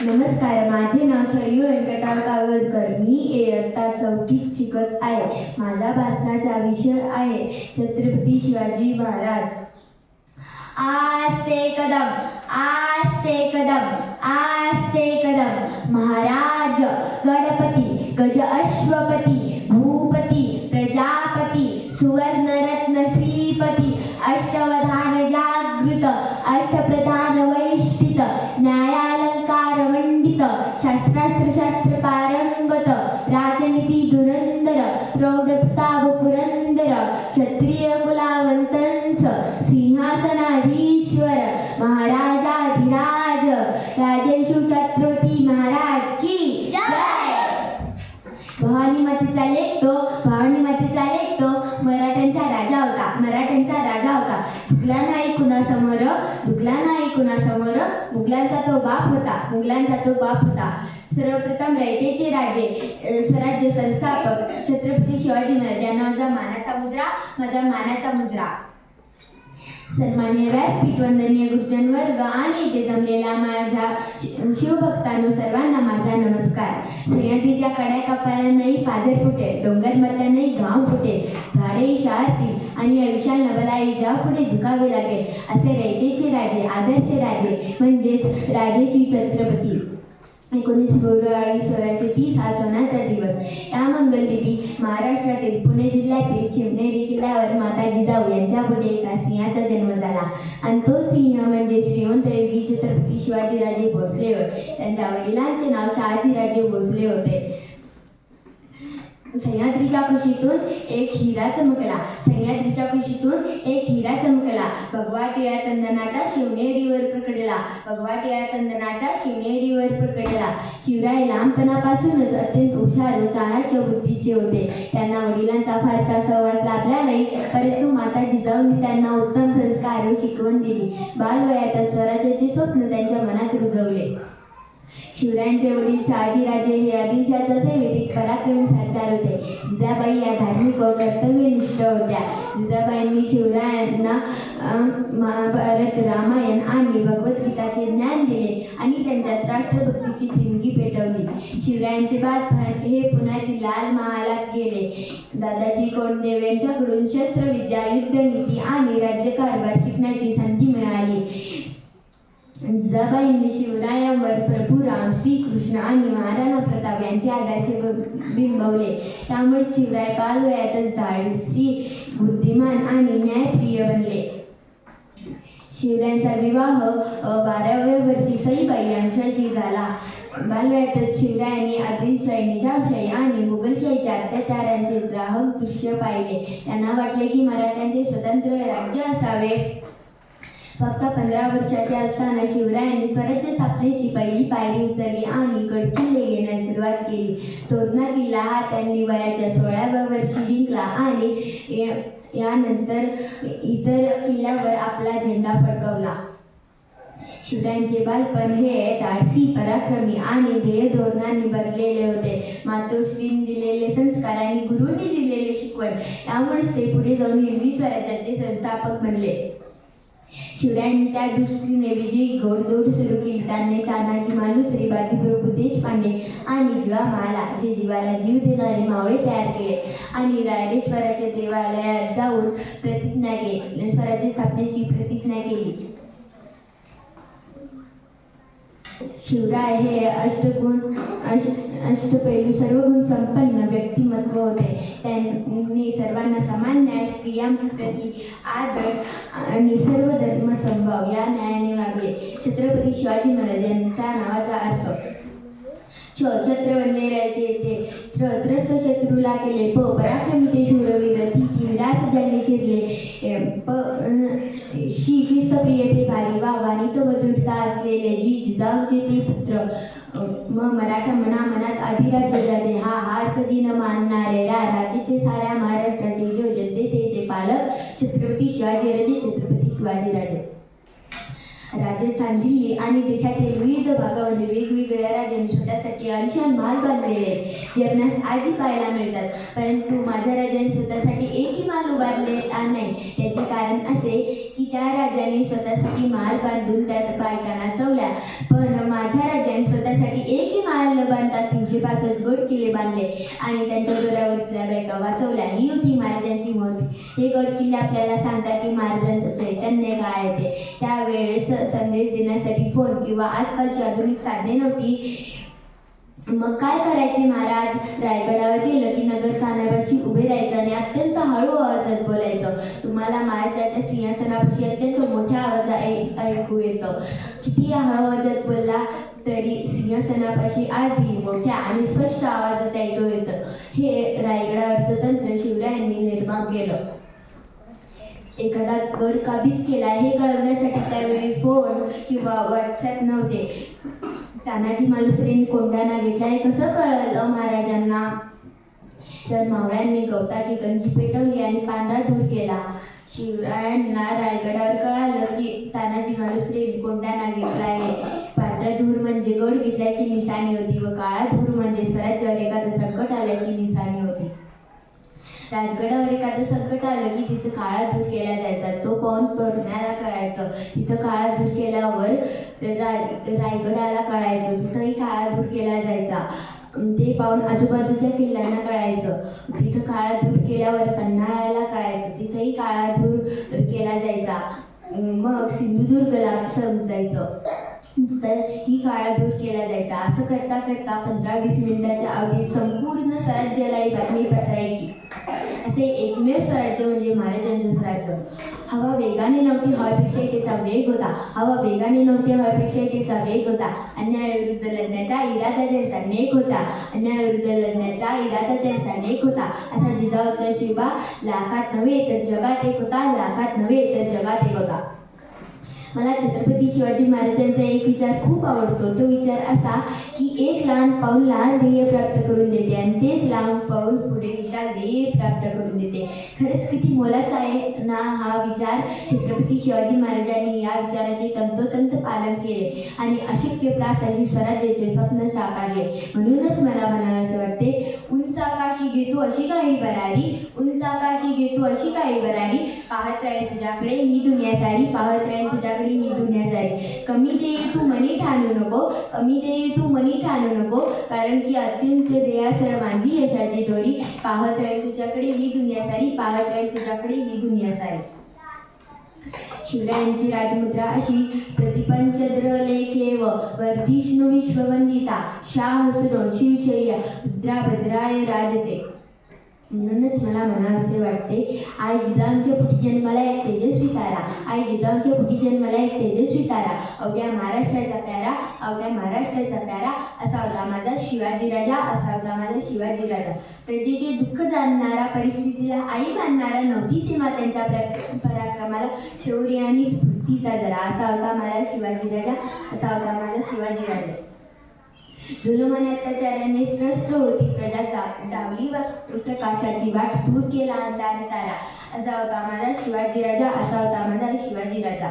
नमस्कार, माझे नाव शैयू व्यंकटराव कागलकर. मी इयत्ता 4थीत शिकत आहे. माझा भाषणाचा विषय आहे छत्रपती शिवाजी महाराज. आस्ते कदम, आस्ते कदम, आस्ते कदम. महाराज गणपती, गज अश्वपती, भूपती, प्रजापती, सुवर्णरत्न श्रीपती, अष्टवधान जागृत, अष्टप्रधान वैष्ठित, न्यायालंकार मंडित, शास्त्रास्त्र शास्त्र पारंगत, राजनीती धुरंधर, प्रौढप्रताप पुरंदर, क्षत्रिय कुलावंतंस, सिंहासनाधीश्वर, महाराजाधिराज, राजेशु छत्रपती महाराज की जय. भवानी मातेचा लेखतो, भवानी मातेचा लेखतो. मराठ्यांचा राजा होता, मराठ्यांचा राजा होता. चुकला नाही कुणासमोर, चुकला नाही कुणासमोर. मुघलांचा तो बाप होता, मुघलांचा तो बाप होता. सर्वप्रथम रयतेचे राजे, स्वराज्य संस्थापक छत्रपती शिवाजी महाराज यांना माझा मानाचा मुद्रा, माझा मानाचा मुद्रा. सन्माननीय व्यासपीठ, वंदनीय गुरुजन वर्ग आणि इथे जमलेला माझ्या शिवभक्तांनो सर्वांना माझा नमस्कार. सह्याद्रीच्या कड्या कपाऱ्यांनाही पाझर फुटेल, डोंगर मधल्यांनाही घाम फुटेल, झाडे शारतील आणि या विशाल नभलाई ज्या पुढे झुकावे लागेल असे रयतेचे राजे, आदर्श राजे म्हणजेच राजेश्री छत्रपती. 19 फेब्रुवारी 1630 हा सोन्याचा दिवस. या मंगलतिथी महाराष्ट्रातील पुणे जिल्ह्यातील शिवनेरी किल्ल्यावर माता जिजाऊ यांच्या पुढे एका सिंहाचा जन्म झाला आणि तो सिंह म्हणजे श्रीमंत योगी छत्रपती शिवाजीराजे भोसले होय. त्यांच्या वडिलांचे नाव शहाजीराजे भोसले होते. सह्याद्रीच्या कुशीतून एक हिरा चमकला, सह्याद्रीच्या कुशीतून एक हिरा चमकला. भगवा टिळा चंदनाचा शिवनेरीवर प्रकटला, भगवा टिळा चंदनाचा शिवनेरीवर प्रकटला. शिवराय लहानपणापासूनच अत्यंत हुशार व चाणाक्ष बुद्धीचे होते. त्यांना वडिलांचा फारसा सहवास लाभला नाही, परंतु माता जिजाऊंनी त्यांना उत्तम संस्कार व शिकवण दिली. बालवयातच स्वराज्याचे स्वप्न त्यांच्या मनात रुजवले. शिवरायांचे वडील शहाजीराजे हे आदिलशाहाच्या सेवेत पराक्रमी सरदार होते. जिजाबाई या धार्मिक व कर्तव्यनिष्ठ होत्या. जिजाबाईंनी शिवरायांना महाभारत, रामायण आणि भगवद्गीताचे ज्ञान दिले आणि त्यांच्यात राष्ट्रभक्तीची ठिणगी पेटवली. शिवरायांचे बालपण हे पुण्यातील लाल महालात गेले. दादाजी कोंडदेव यांच्याकडून शस्त्रविद्या, युद्धनीती आणि राज्यकारभार शिकण्याची संधी मिळाली. जिजाबाईंनी शिवरायांवर प्रभू राम, श्रीकृष्ण आणि महाराणा प्रताप यांचे आदर्श बिंबवले. त्यामुळे शिवराय बालवयातच धाडसी, बुद्धिमान आणि न्यायप्रिय बनले. शिवरायांचा विवाह 12व्या वर्षी सईबाई यांच्याशी झाला. बालवयातच शिवरायांनी आदिलशाही, निजामशाही आणि मुघलशाहीच्या अत्याचारांचे ग्राहक दृश्य पाहिले. त्यांना वाटले की मराठ्यांचे स्वतंत्र राज्य असावे. फक्त 15 वर्षाचे असताना शिवरायांनी स्वराज्य स्थापनेची पहिली पायरी उचलली आणि गडकिल्ले घेण्यास सुरुवात केली. तोरणा किल्ला हा त्यांनी वयाच्या 16व्या वर्षी जिंकला आणि यानंतर इतर किल्ल्यावर आपला झेंडा फडकवला. शिवरायांचे बालपण हे धाडसी, पराक्रमी आणि ध्येयधोरणांनी भरलेले होते. मातोश्रींनी दिलेले संस्कार आणि गुरूंनी दिलेले शिकवण यामुळेच ते पुढे जाऊन हिंदवी स्वराज्याचे संस्थापक बनले. शिवरायांनी त्या दृष्टीने विजयी घोडदौड सुरू केली. त्यांनी तानाजी मालुसरे, बाजीप्रभू देशपांडे आणि जीवा महाला असे जीवाला जीव देणारे मावळे तयार केले आणि रायरेश्वराच्या देवालयात जाऊन प्रतिज्ञा केली, स्वराज्य स्थापनेची प्रतिज्ञा केली. शिवराय हे अष्टपैलू सर्वगुण संपन्न व्यक्तिमत्व होते. त्यांनी सर्वांना समान न्याय, स्त्रियांप्रती आदर आणि सर्व धर्म समभाव या न्यायाने वागले. छत्रपती शिवाजी महाराज यांच्या नावाचा अर्थ छत्र बनले राहायचे ते, त्रस्त शत्रूला केले पराक्रमी ते शूरवीर, ती विरास ज्यांनी चिरले शिस्तप्रिय ते भारी वाणित मधुरता असलेले जिजाऊचे ते पुत्र, मराठा मनात अधिराज्य जाते हार कधी न मानणारे राजे ते साऱ्या महाराष्ट्राचे जो जनते ते पालक छत्रपती शिवाजीराजे, छत्रपती शिवाजीराजे. राजस्थान, दिल्ली आणि देशातील विविध भागामध्ये वेगवेगळ्या राज्यांनी स्वतःसाठी आलिशान महाल बांधलेले जे आपणास आजही पाहायला मिळतात. परंतु माझ्या राजाने स्वतःसाठी एकही महाल उभारलेला नाही. त्याचे कारण असे की त्या राजाने स्वतःसाठी महाल बांधून त्यात बायका नाचवल्या, पण माझ्या राजाने स्वतः पासष्ट गड किल्ले बांधले आणि त्यांच्या जोरावरच्या बायका वाचवल्या. ही होती महाराजांची महती. हे गड किल्ले आपल्याला सांगतात की महाराजांचं चैतन्य काय आहे ते. त्यावेळेस संदेश देण्यासाठी फोन किंवा आजकालची आधुनिक साधने नव्हती. मग काय करायचे महाराज? रायगडावर गेलं की नगरस्थानापाशी उभे राहायचं आणि अत्यंत हळू आवाजात बोलायचं. तुम्हाला महाराजाच्या सिंहासनापाशी अत्यंत मोठ्या आवाजात ऐकू येतं. किती हळू आवाजात बोलला तरी सिंहासनापाशी आजही मोठ्या आणि स्पष्ट आवाजात ऐकू येतं. हे रायगडावरचं तंत्र शिवरायांनी निर्माण केलं. एखादा गड काबीज केला हे कळवण्यासाठी त्यावेळी फोन किंवा व्हॉट्सॲप नव्हते. तानाजी मालुसरेंनी कोंढाणा घेतला हे कसं कळलं महाराजांना? तर मावळ्यांनी गवताची गंजी पेटवली आणि पांढरा धूर केला. शिवरायांना रायगडावर कळालं की तानाजी मालुसरेंनी कोंढाणा घेतला आहे. पांढरा धूर म्हणजे गड घेतल्याची निशाणी होती व काळा धूर म्हणजे स्वराज्यावर एखादं संकट आल्याची निशाणी होती. राजगडावर एखादं संकट आलं की तिथं काळा धूर केला जायचा. तो पाहून तरुणाला कळायचं. तिथं काळा धूर केल्यावर रायगडाला कळायचं. तिथंही काळा धूर केला जायचा. ते पाहून आजूबाजूच्या किल्ल्यांना कळायचं. तिथं काळा धूर केल्यावर पन्हाळ्याला कळायचं. तिथंही काळा धूर केला जायचा. मग सिंधुदुर्गला समजायचं तर ही काळा धूर केला जायचा. असं करता करता 15-20 मिनिटाच्या अवधीत संपूर्ण स्वराज्याला ही बातमी पसरायची. असे एकमेव स्वराज्य म्हणजे महाराजांचं स्वराज्य. हवा वेगाने नव्हती, हवेपेक्षाही त्याचा वेग होता. हवा वेगाने नव्हती, हवेपेक्षाही त्याचा वेग होता. अन्यायाविरुद्ध लढण्याचा इरादा त्यांचा नेक होता. अन्यायाविरुद्ध लढण्याचा इरादा त्यांचा नेक होता. असा जिजाऊचा शिवा लाखात नव्हे तर जगात एक होता. लाखात नव्हे तर जगात एक होता. मला छत्रपती शिवाजी महाराजांचा एक विचार खूप आवडतो. तो विचार असा की एक लहान पाऊल लहान ध्येय प्राप्त करून देते आणि तेच लहान पाऊल पुढे विशाल ध्येय प्राप्त करून देते. खरंच किती मोलाचा आहे ना हा विचार. छत्रपती शिवाजी महाराजांनी या विचाराचे तंतोतंत पालन केले आणि अशक्य प्रासाची स्वराज्याचे स्वप्न साकारले. म्हणूनच मला म्हणावंसे वाटते, उंच आकाशी घेतो अशी काही भरारी, उंच आकाशी घेतो अशी काही भरारी, पाहत राहील तुझ्याकडे ही दुनिया सारी, पाहत राहील तुझ्याकडे ही दुनिया सारी. कमी ध्येय तू मनी ठाणू नको, कमी ध्येय तू मनी ठाणू नको, कारण की अत्युंच ध्येयासह बांधली यशाची दोरी. पाहत राहील तुझ्याकडे ही दुनिया सारी, पाहत राहील तुझ्याकडे ही दुनिया सारी. शिवरायांची राजमुद्रा अशी प्रतिपंचद्र लेखेव वर्धिष्णू विश्ववंदिता शाह सुनो शिवशय्या रुद्रा भद्राय राजते. म्हणूनच मला म्हणावेसे वाटते, आई जिजाऊंच्या पोटी जन्माला एक तेजस्वी तारा, आई जिजाऊंच्या पोटी जन्माला एक तेजस्वी तारा, अवघ्या महाराष्ट्राचा प्यारा, अवघ्या महाराष्ट्राचा प्यारा, असा होता माझा शिवाजी राजा, असा होता माझा शिवाजी राजा. प्रजेचे दुःख जाणणारा, परिस्थितीला आई मानणारा, नव्हती सीमा त्यांच्या पराक्रमाला, शौर्य आणि स्फूर्तीचा जरा, असा होता माझा शिवाजी राजा, असा होता माझा शिवाजी राजा. जुलूम आणि अत्याचाराने त्रस्त होती प्रजा, डावलीवर प्रकाशाची वाट, दूर केला अंधार सारा, असा होता माझा शिवाजी राजा, असा होता माझा शिवाजी राजा.